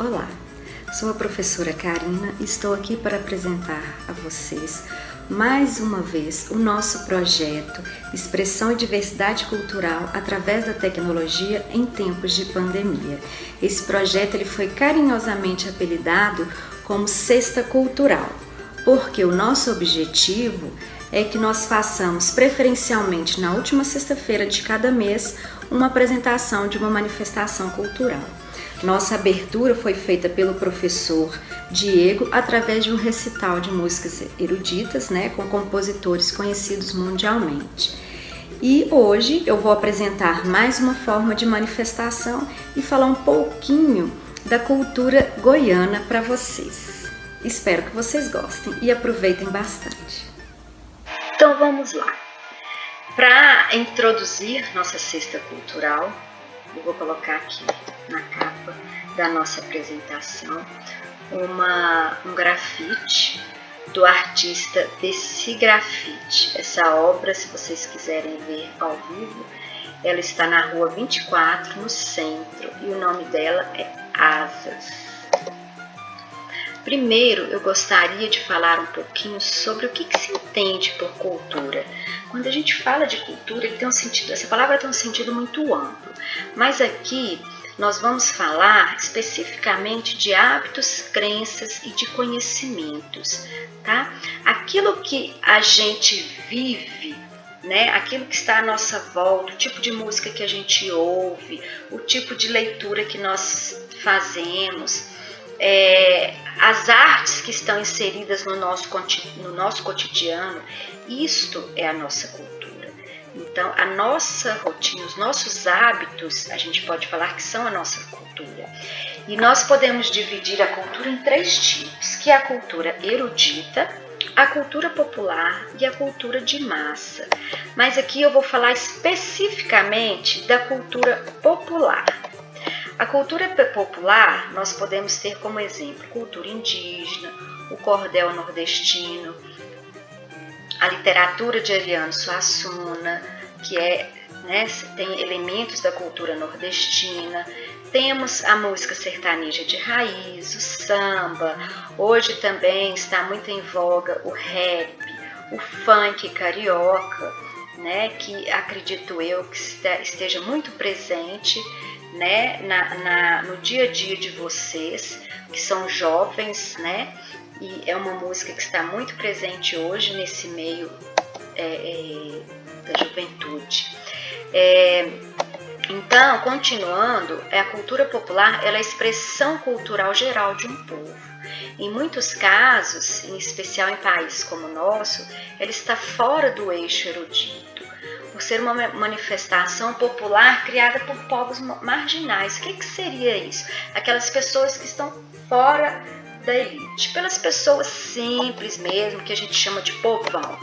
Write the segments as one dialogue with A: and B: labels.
A: Olá, sou a professora Karina e estou aqui para apresentar a vocês mais uma vez o nosso projeto Expressão e Diversidade Cultural através da Tecnologia em Tempos de Pandemia. Esse projeto ele foi carinhosamente apelidado como Sexta Cultural, porque o nosso objetivo é que nós façamos preferencialmente na última sexta-feira de cada mês uma apresentação de uma manifestação cultural. Nossa abertura foi feita pelo professor Diego através de um recital de músicas eruditas, com compositores conhecidos mundialmente. E hoje eu vou apresentar mais uma forma de manifestação e falar um pouquinho da cultura goiana para vocês. Espero que vocês gostem e aproveitem bastante. Então vamos lá. Para introduzir nossa cesta cultural, eu vou colocar aqui na capa da nossa apresentação um grafite do artista Desi Grafite. Essa obra, se vocês quiserem ver ao vivo, ela está na rua 24, no centro, e o nome dela é Asas. Primeiro, eu gostaria de falar um pouquinho sobre o que se entende por cultura. Quando a gente fala de cultura, ele tem um sentido, essa palavra tem um sentido muito amplo, mas aqui nós vamos falar especificamente de hábitos, crenças e de conhecimentos, tá? Aquilo que a gente vive, aquilo que está à nossa volta, o tipo de música que a gente ouve, o tipo de leitura que nós fazemos, as artes que estão inseridas no nosso cotidiano, isto é a nossa cultura. Então, a nossa rotina, os nossos hábitos, a gente pode falar que são a nossa cultura. E nós podemos dividir a cultura em 3 tipos, que é a cultura erudita, a cultura popular e a cultura de massa. Mas aqui eu vou falar especificamente da cultura popular. A cultura popular, nós podemos ter como exemplo cultura indígena, o cordel nordestino, a literatura de Ariano Suassuna, que tem elementos da cultura nordestina. Temos a música sertaneja de raiz, o samba. Hoje também está muito em voga o rap, o funk carioca, que acredito eu que esteja muito presente no dia a dia de vocês, que são jovens, e é uma música que está muito presente hoje nesse meio da juventude. Então, continuando, a cultura popular ela é a expressão cultural geral de um povo. Em muitos casos, em especial em países como o nosso, ela está fora do eixo erudito, por ser uma manifestação popular criada por povos marginais. O que seria isso? Aquelas pessoas que estão fora da elite, pelas pessoas simples mesmo, que a gente chama de povão,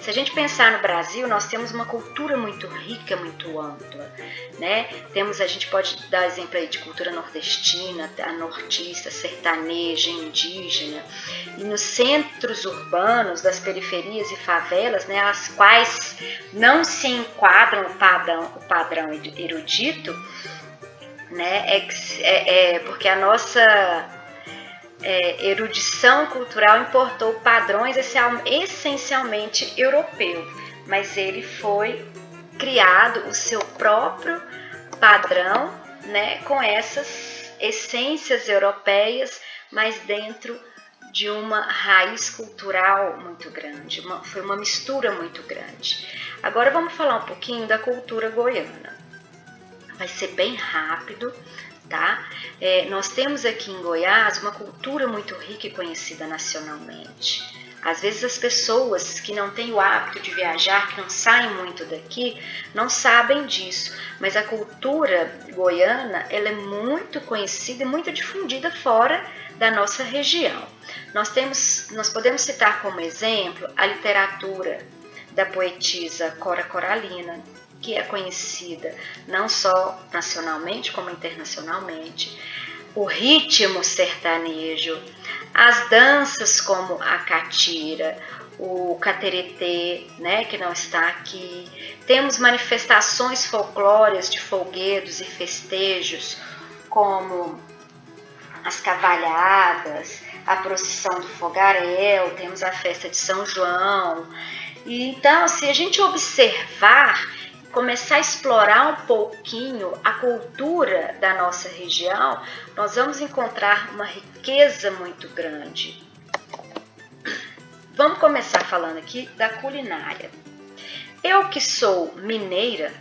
A: Se a gente pensar no Brasil, nós temos uma cultura muito rica, muito ampla, a gente pode dar exemplo aí de cultura nordestina, a nortista, sertaneja, indígena, e nos centros urbanos, das periferias e favelas, as quais não se enquadram o padrão erudito, porque a nossa erudição cultural importou padrões essencialmente europeus, mas ele foi criado o seu próprio padrão, com essas essências europeias, mas dentro de uma raiz cultural muito grande, foi uma mistura muito grande. Agora vamos falar um pouquinho da cultura goiana. Vai ser bem rápido, tá? Nós temos aqui em Goiás uma cultura muito rica e conhecida nacionalmente. Às vezes as pessoas que não têm o hábito de viajar, que não saem muito daqui, não sabem disso, mas a cultura goiana ela é muito conhecida e muito difundida fora da nossa região. Nós podemos citar como exemplo a literatura da poetisa Cora Coralina, que é conhecida não só nacionalmente como internacionalmente, o ritmo sertanejo, as danças como a catira, o cateretê, que não está aqui. Temos manifestações folclóricas de folguedos e festejos, como as cavalhadas, a procissão do fogaréu, temos a festa de São João. E então, se a gente observar, começar a explorar um pouquinho a cultura da nossa região, nós vamos encontrar uma riqueza muito grande. Vamos começar falando aqui da culinária. Eu que sou mineira,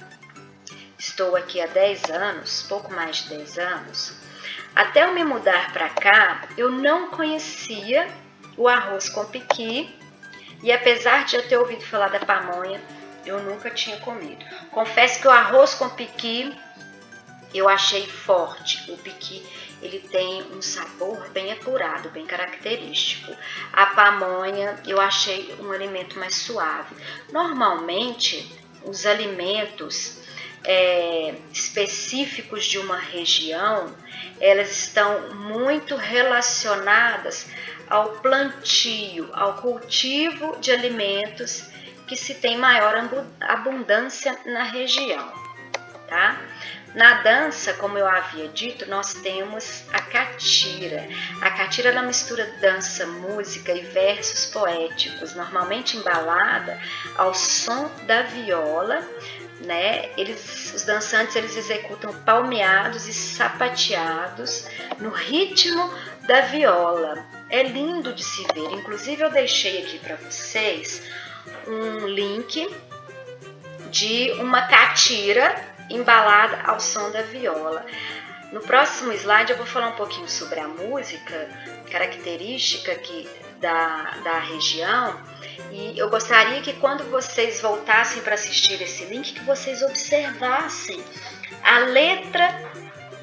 A: estou aqui há 10 anos, pouco mais de 10 anos, até eu me mudar para cá, eu não conhecia o arroz com piqui e apesar de eu ter ouvido falar da pamonha, eu nunca tinha comido. Confesso que o arroz com piqui eu achei forte. O piqui ele tem um sabor bem apurado, bem característico. A pamonha eu achei um alimento mais suave. Normalmente, os alimentos específicos de uma região, elas estão muito relacionadas ao plantio, ao cultivo de alimentos que se tem maior abundância na região, tá? Na dança, como eu havia dito, nós temos a catira. A catira ela mistura dança, música e versos poéticos, normalmente embalada ao som da viola, né? Os dançantes eles executam palmeados e sapateados no ritmo da viola. É lindo de se ver. Inclusive eu deixei aqui para vocês um link de uma catira embalada ao som da viola. No próximo slide eu vou falar um pouquinho sobre a música característica aqui da região, e eu gostaria que quando vocês voltassem para assistir esse link, que vocês observassem a letra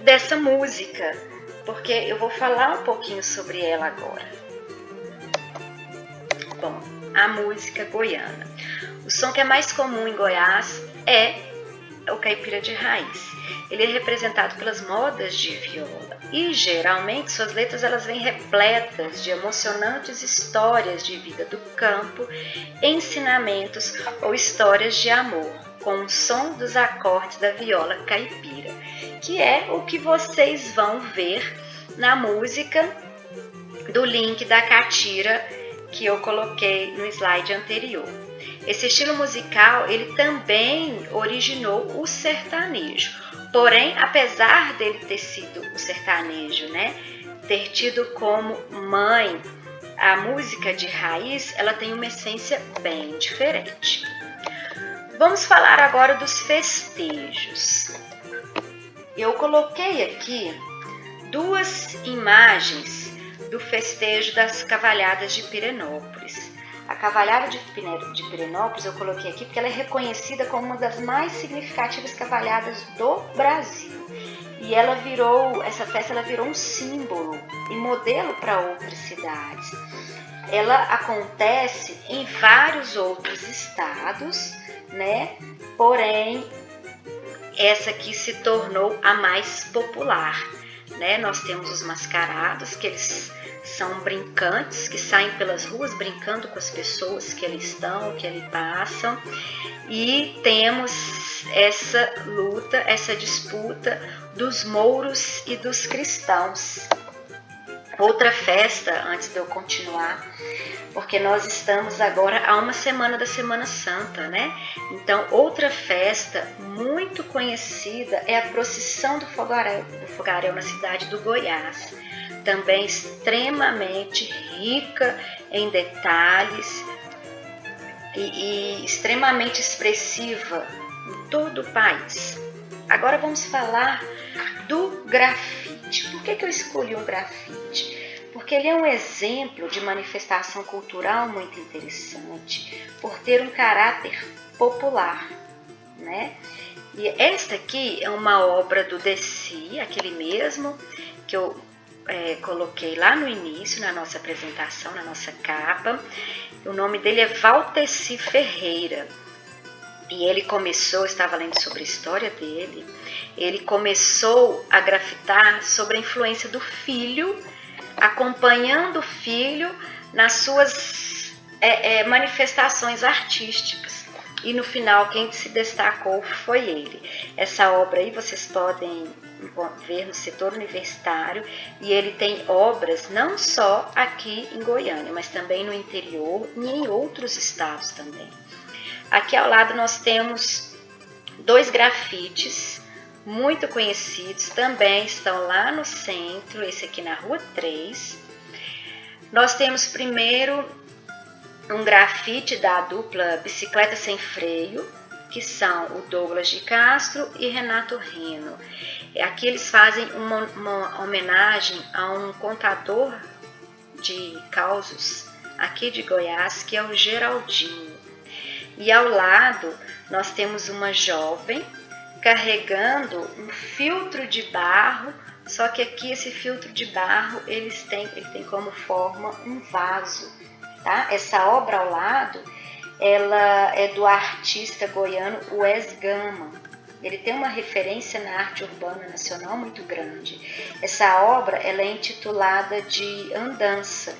A: dessa música, porque eu vou falar um pouquinho sobre ela agora. Bom, a música goiana. O som que é mais comum em Goiás é o caipira de raiz. Ele é representado pelas modas de viola e geralmente suas letras elas vêm repletas de emocionantes histórias de vida do campo, ensinamentos ou histórias de amor, com o som dos acordes da viola caipira, que é o que vocês vão ver na música do link da catira que eu coloquei no slide anterior. Esse estilo musical, ele também originou o sertanejo. Porém, apesar dele ter sido o sertanejo, né, ter tido como mãe a música de raiz, ela tem uma essência bem diferente. Vamos falar agora dos festejos. Eu coloquei aqui duas imagens do festejo das cavalhadas de Pirenópolis. A cavalhada de Pirenópolis eu coloquei aqui porque ela é reconhecida como uma das mais significativas cavalhadas do Brasil. E essa festa virou um símbolo e modelo para outras cidades. Ela acontece em vários outros estados, né? Porém, essa aqui se tornou a mais popular, né? Nós temos os mascarados, que eles são brincantes, que saem pelas ruas brincando com as pessoas que ali estão, que ali passam. E temos essa luta, essa disputa dos mouros e dos cristãos. Outra festa, antes de eu continuar, porque nós estamos agora a uma semana da Semana Santa, né? Então, outra festa muito conhecida é a procissão do fogaréu na cidade do Goiás. Também extremamente rica em detalhes e extremamente expressiva em todo o país. Agora vamos falar do grafite. Por que eu escolhi um grafite? Porque ele é um exemplo de manifestação cultural muito interessante, por ter um caráter popular, né? E esta aqui é uma obra do Decy, aquele mesmo que eu coloquei lá no início, na nossa apresentação, na nossa capa. O nome dele é Valteci Ferreira. E ele estava lendo sobre a história dele, ele começou a grafitar sobre a influência do filho, acompanhando o filho nas suas manifestações artísticas. E no final, quem se destacou foi ele. Essa obra aí vocês podem ver no setor universitário, e ele tem obras não só aqui em Goiânia, mas também no interior e em outros estados também. Aqui ao lado nós temos 2 grafites muito conhecidos, também estão lá no centro, esse aqui na Rua 3. Nós temos primeiro um grafite da dupla Bicicleta Sem Freio, que são o Douglas de Castro e Renato Reno. Aqui eles fazem uma homenagem a um contador de causos aqui de Goiás, que é o Geraldinho. E ao lado nós temos uma jovem carregando um filtro de barro, só que aqui esse filtro de barro ele tem como forma um vaso, tá? Essa obra ao lado, ela é do artista goiano Wes Gama. Ele tem uma referência na arte urbana nacional muito grande. Essa obra ela é intitulada de Andança.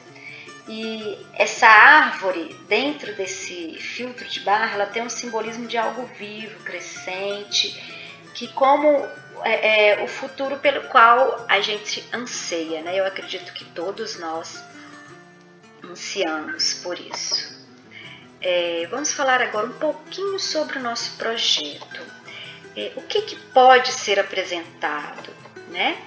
A: E essa árvore, dentro desse filtro de barro, ela tem um simbolismo de algo vivo, crescente, que como é o futuro pelo qual a gente anseia, né? Eu acredito que todos nós ansiamos por isso. Vamos falar agora um pouquinho sobre o nosso projeto. O que pode ser apresentado, né?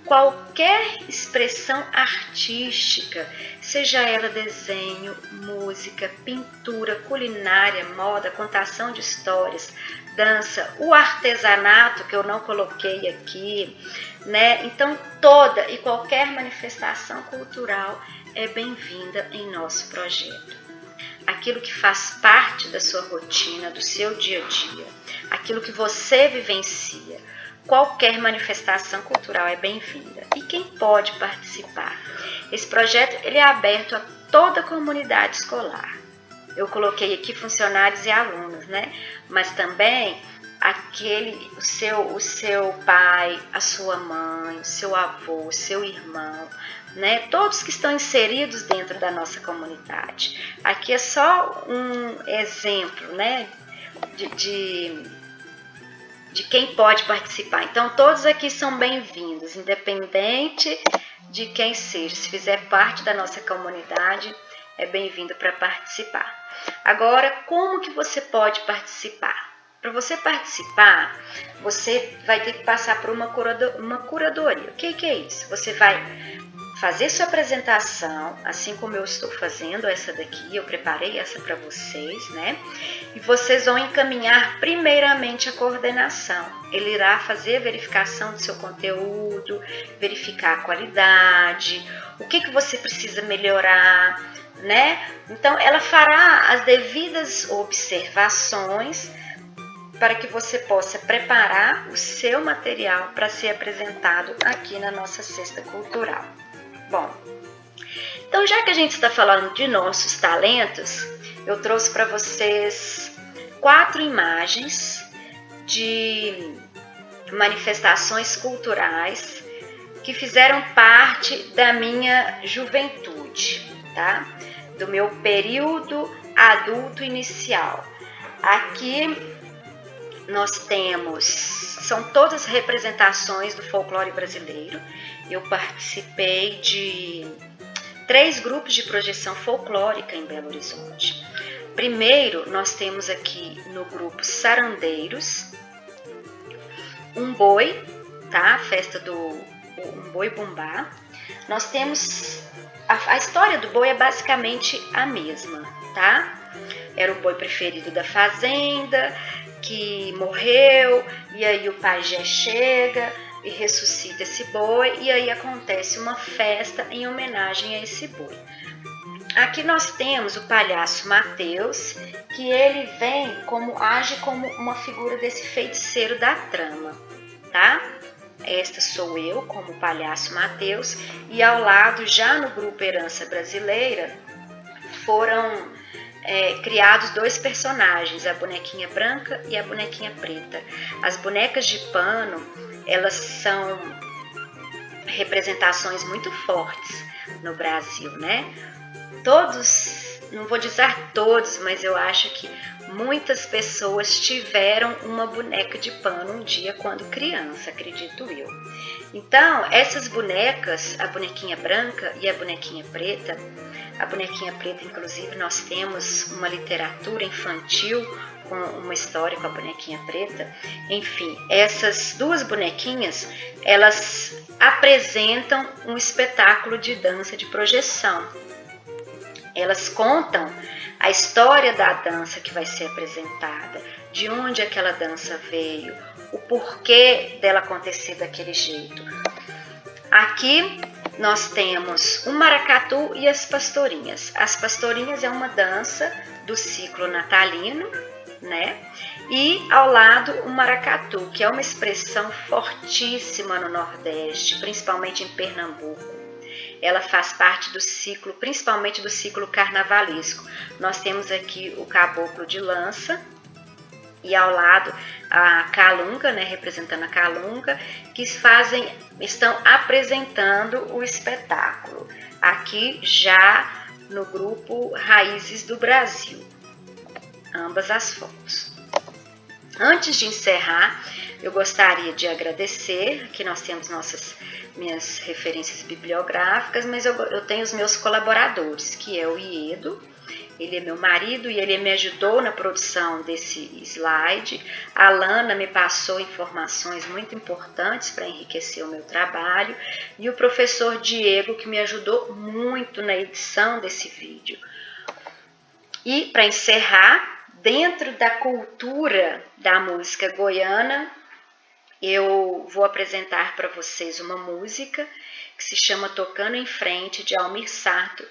A: Qualquer expressão artística, seja ela desenho, música, pintura, culinária, moda, contação de histórias, dança, o artesanato que eu não coloquei aqui, né? Então toda e qualquer manifestação cultural é bem-vinda em nosso projeto. Aquilo que faz parte da sua rotina, do seu dia a dia, aquilo que você vivencia, qualquer manifestação cultural é bem-vinda. E quem pode participar? Esse projeto ele é aberto a toda a comunidade escolar. Eu coloquei aqui funcionários e alunos, né? Mas também o seu pai, a sua mãe, o seu avô, o seu irmão, né? Todos que estão inseridos dentro da nossa comunidade. Aqui é só um exemplo, né? De quem pode participar. Então, todos aqui são bem-vindos, independente de quem seja. Se fizer parte da nossa comunidade, é bem-vindo para participar. Agora, como que você pode participar? Para você participar, você vai ter que passar por uma curadoria. O que é isso? Você vai fazer sua apresentação, assim como eu estou fazendo essa daqui, eu preparei essa para vocês, né? E vocês vão encaminhar primeiramente a coordenação. Ele irá fazer a verificação do seu conteúdo, verificar a qualidade, o que você precisa melhorar, né? Então, ela fará as devidas observações para que você possa preparar o seu material para ser apresentado aqui na nossa cesta cultural. Bom, então já que a gente está falando de nossos talentos, eu trouxe para vocês 4 imagens de manifestações culturais que fizeram parte da minha juventude, tá? Do meu período adulto inicial. Aqui nós são todas representações do folclore brasileiro. Eu participei de 3 grupos de projeção folclórica em Belo Horizonte. Primeiro, nós temos aqui no grupo Sarandeiros, um boi, tá? A festa do um boi bumbá. Nós temos a história do boi é basicamente a mesma, tá? Era o boi preferido da fazenda, que morreu, e aí o pajé chega e ressuscita esse boi, e aí acontece uma festa em homenagem a esse boi. Aqui nós temos o palhaço Mateus, que ele age como uma figura desse feiticeiro da trama, tá? Esta sou eu como palhaço Mateus, e ao lado, já no grupo Herança Brasileira, foram criados 2 personagens, a bonequinha branca e a bonequinha preta. As bonecas de pano, elas são representações muito fortes no Brasil, né? Todos, não vou dizer todos, mas eu acho que muitas pessoas tiveram uma boneca de pano um dia quando criança, acredito eu. Então, essas bonecas, a bonequinha branca e a bonequinha preta, inclusive, nós temos uma literatura infantil com uma história com a bonequinha preta. Enfim, essas duas bonequinhas, elas apresentam um espetáculo de dança de projeção. Elas contam a história da dança que vai ser apresentada, de onde aquela dança veio, o porquê dela acontecer daquele jeito. Aqui nós temos o maracatu e as pastorinhas. As pastorinhas é uma dança do ciclo natalino, né? E ao lado o maracatu, que é uma expressão fortíssima no Nordeste, principalmente em Pernambuco. Ela faz parte do ciclo, principalmente do ciclo carnavalesco. Nós temos aqui o caboclo de lança e ao lado a calunga, né, representando a calunga, que estão apresentando o espetáculo. Aqui já no grupo Raízes do Brasil, ambas as fotos. Antes de encerrar, eu gostaria de agradecer, aqui nós temos minhas referências bibliográficas, mas eu tenho os meus colaboradores, que é o Iedo, ele é meu marido e ele me ajudou na produção desse slide. A Lana me passou informações muito importantes para enriquecer o meu trabalho e o professor Diego, que me ajudou muito na edição desse vídeo. E para encerrar, dentro da cultura da música goiana, eu vou apresentar para vocês uma música que se chama Tocando em Frente, de Almir Sater,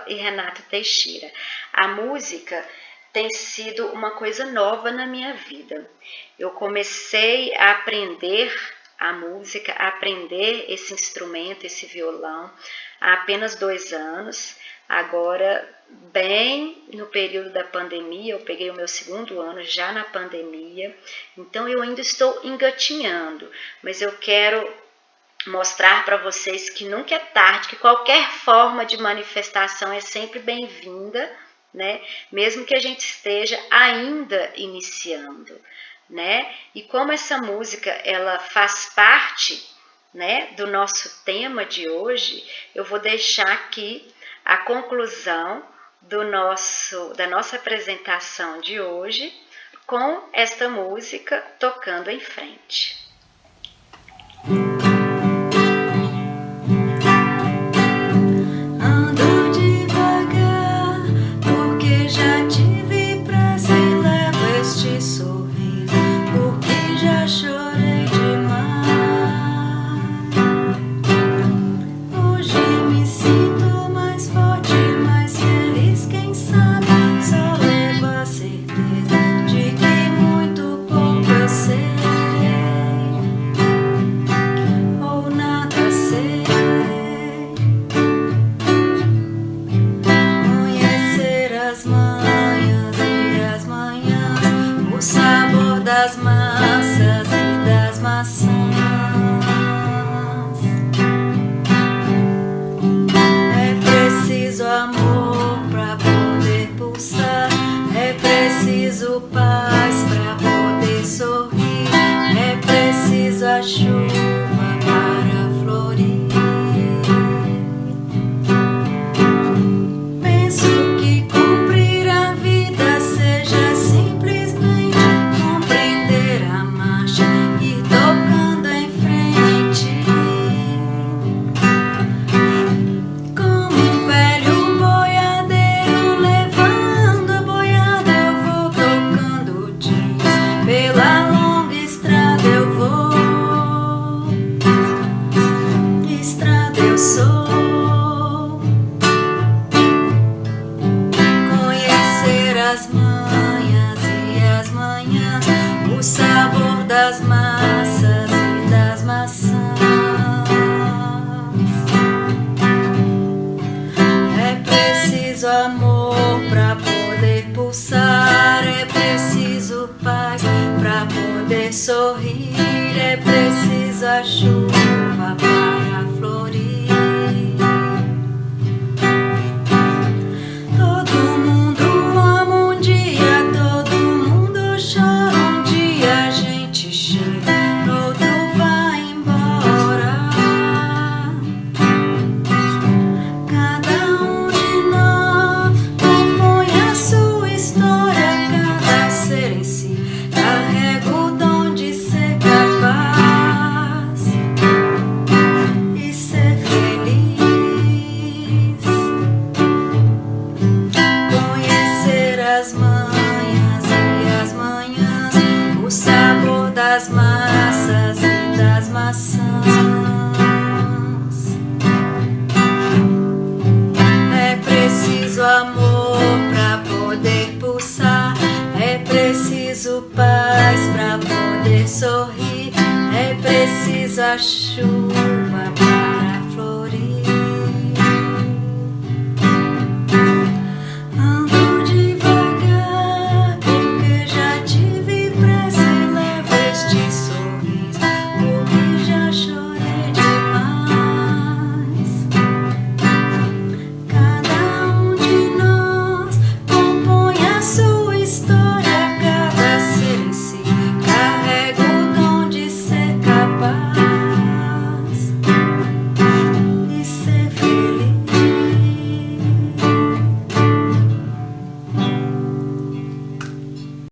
A: e Renato Teixeira. A música tem sido uma coisa nova na minha vida. Eu comecei a aprender a música, a aprender esse instrumento, esse violão, há apenas 2 anos. Agora, bem no período da pandemia, eu peguei o meu 2º ano já na pandemia, então eu ainda estou engatinhando, mas eu quero mostrar para vocês que nunca é tarde, que qualquer forma de manifestação é sempre bem-vinda, né? Mesmo que a gente esteja ainda iniciando, né? E como essa música ela faz parte, né, do nosso tema de hoje, eu vou deixar aqui a conclusão da nossa apresentação de hoje com esta música Tocando em Frente.